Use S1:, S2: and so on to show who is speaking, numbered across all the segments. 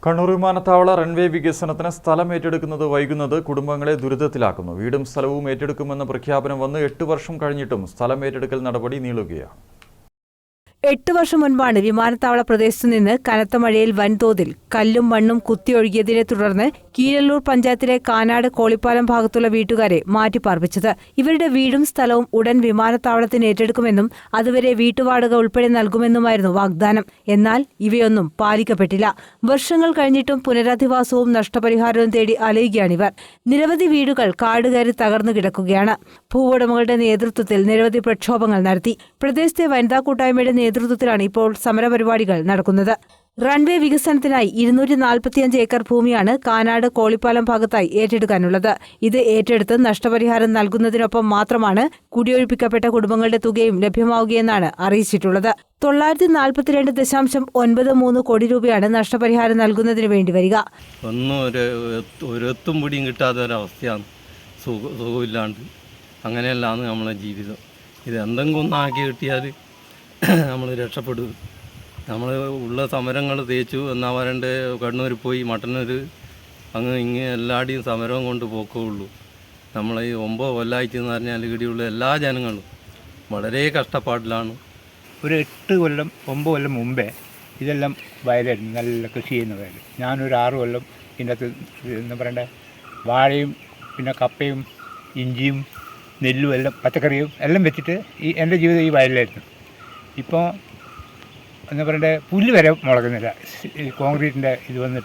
S1: കണ്ണൂർ വിമാനത്താവള റൺവേ വികസനത്തിന് സ്ഥലം ഏറ്റെടുക്കുന്നത് വൈകുന്നത് കുടുംബങ്ങളെ ദുരിതത്തിലാക്കുന്നു. വീടും സ്ഥലവും ഏറ്റെടുക്കുമെന്ന പ്രഖ്യാപനം വന്ന് 8 വർഷം കഴിഞ്ഞിട്ടും സ്ഥലം ഏറ്റെടുക്കൽ നടപടി നീളുകയാണ്.
S2: 8 വർഷം മുൻപാണ് വിമാനത്താവള പ്രദേശത്തു നിന്ന് കനത്ത മഴയിൽ വൻതോതിൽ കല്ലും മണ്ണും കുത്തിയൊഴുകിയതിനെ തുടർന്ന് കീഴല്ലൂർ പഞ്ചായത്തിലെ കാനാട് കോളിപ്പാലം ഭാഗത്തുള്ള വീട്ടുകാരെ മാറ്റിപ്പാർപ്പിച്ചത്. ഇവരുടെ വീടും സ്ഥലവും ഉടൻ വിമാനത്താവളത്തിന് ഏറ്റെടുക്കുമെന്നും അതുവരെ വീട്ടുവാടക ഉൾപ്പെടെ നൽകുമെന്നുമായിരുന്നു വാഗ്ദാനം. എന്നാൽ ഇവയൊന്നും പാലിക്കപ്പെട്ടില്ല. വർഷങ്ങൾ കഴിഞ്ഞിട്ടും പുനരധിവാസവും നഷ്ടപരിഹാരവും തേടി അലയുകയാണിവർ. നിരവധി വീടുകൾ കാടുകയറി തകർന്നു കിടക്കുകയാണ്. ഭൂവുടമകളുടെ നേതൃത്വത്തിൽ നിരവധി പ്രക്ഷോഭങ്ങൾ നടത്തി. പ്രദേശത്തെ വനിതാ കൂട്ടായ്മയുടെ നേതൃത്വത്തിലാണ് ഇപ്പോൾ സമരപരിപാടികൾ നടക്കുന്നത്. റൺവേ വികസനത്തിനായി 245 ഏക്കർ ഭൂമിയാണ് കാനാട് കോളിപ്പാലം ഭാഗത്തായി ഏറ്റെടുക്കാനുള്ളത്. ഇത് ഏറ്റെടുത്ത് നഷ്ടപരിഹാരം നൽകുന്നതിനൊപ്പം മാത്രമാണ് കുടിയൊഴിപ്പിക്കപ്പെട്ട കുടുംബങ്ങളുടെ തുകയും ലഭ്യമാവുകയെന്നാണ് അറിയിച്ചിട്ടുള്ളത്. 942.93 കോടി രൂപയാണ് നഷ്ടപരിഹാരം നൽകുന്നതിന് വേണ്ടി വരിക.
S3: ഒന്നും ഒരു എത്തും പിടിയും കിട്ടാത്ത ഒരവസ്ഥയാണ്. സുഖമില്ലാണ്ട് അങ്ങനെയല്ലാന്ന് നമ്മളെ ജീവിതം. ഇത് എന്തെങ്കിലും ഒന്നാക്കി കിട്ടിയാൽ നമ്മൾ രക്ഷപ്പെടും. നമ്മൾ ഉള്ള സമരങ്ങൾ തേച്ചു എന്നാ പറയണ്ടേ. കണ്ണൂർ പോയി മട്ടന്നൂർ അങ്ങ് ഇങ്ങനെ എല്ലാടിയും സമരവും കൊണ്ട് പോക്കുള്ളൂ. നമ്മൾ ഈ 9 കൊല്ലമായിട്ടെന്ന് പറഞ്ഞാൽ ഇവിടെയുള്ള എല്ലാ ജനങ്ങളും വളരെ കഷ്ടപ്പാടിലാണ്.
S4: ഒരു 8 കൊല്ലം 9 കൊല്ലം മുമ്പേ ഇതെല്ലാം വയലായിരുന്നു, നല്ല കൃഷി ചെയ്യുന്ന വയൽ. ഞാനൊരു 6 കൊല്ലം ഇതിൻ്റെ അകത്ത് എന്താ പറയണ്ടേ വാഴയും പിന്നെ കപ്പയും ഇഞ്ചിയും നെല്ലും എല്ലാം പച്ചക്കറിയും എല്ലാം വെച്ചിട്ട് എൻ്റെ ജീവിതം ഈ വയലിലായിരുന്നു. ഇപ്പോൾ എന്താ പറയണ്ടേ പുല്ല് വരെ മുളകുന്നില്ല, കോൺക്രീറ്റിൻ്റെ ഇത് വന്നിട്ട്.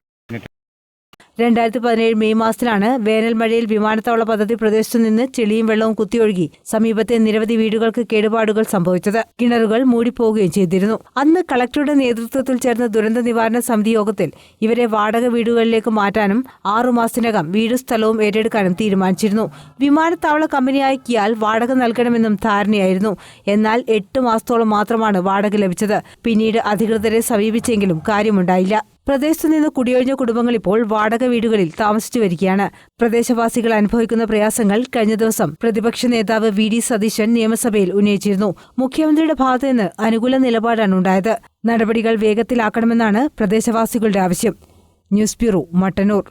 S2: 2017 മെയ് മാസത്തിലാണ് വേനൽ മഴയിൽ വിമാനത്താവള പദ്ധതി പ്രദേശത്തു നിന്ന് ചെളിയും വെള്ളവും കുത്തിയൊഴുകി സമീപത്തെ നിരവധി വീടുകൾക്ക് കേടുപാടുകൾ സംഭവിച്ചത്. കിണറുകൾ മൂടിപ്പോവുകയും ചെയ്തിരുന്നു. അന്ന് കളക്ടറുടെ നേതൃത്വത്തിൽ ചേർന്ന ദുരന്ത നിവാരണ സമിതി യോഗത്തിൽ ഇവരെ വാടക വീടുകളിലേക്ക് മാറ്റാനും 6 മാസത്തിനകം വീടും സ്ഥലവും ഏറ്റെടുക്കാനും തീരുമാനിച്ചിരുന്നു. വിമാനത്താവള കമ്പനിയായ കിയാൽ വാടക നൽകണമെന്നും ധാരണയായിരുന്നു. എന്നാൽ 8 മാസത്തോളം മാത്രമാണ് വാടക ലഭിച്ചത്. പിന്നീട് അധികൃതരെ സമീപിച്ചെങ്കിലും കാര്യമുണ്ടായില്ല. പ്രദേശത്തു നിന്ന് കുടിയൊഴിഞ്ഞ കുടുംബങ്ങൾ ഇപ്പോൾ വാടക വീടുകളിൽ താമസിച്ചു വരികയാണ്. പ്രദേശവാസികൾ അനുഭവിക്കുന്ന പ്രയാസങ്ങൾ കഴിഞ്ഞ ദിവസം പ്രതിപക്ഷ നേതാവ് VD സതീശൻ നിയമസഭയിൽ ഉന്നയിച്ചിരുന്നു. മുഖ്യമന്ത്രിയുടെ ഭാഗത്തുനിന്ന് അനുകൂല നിലപാടാണ് ഉണ്ടായത്. നടപടികൾ വേഗത്തിലാക്കണമെന്നാണ് പ്രദേശവാസികളുടെ ആവശ്യം. News bureau, Mattannur.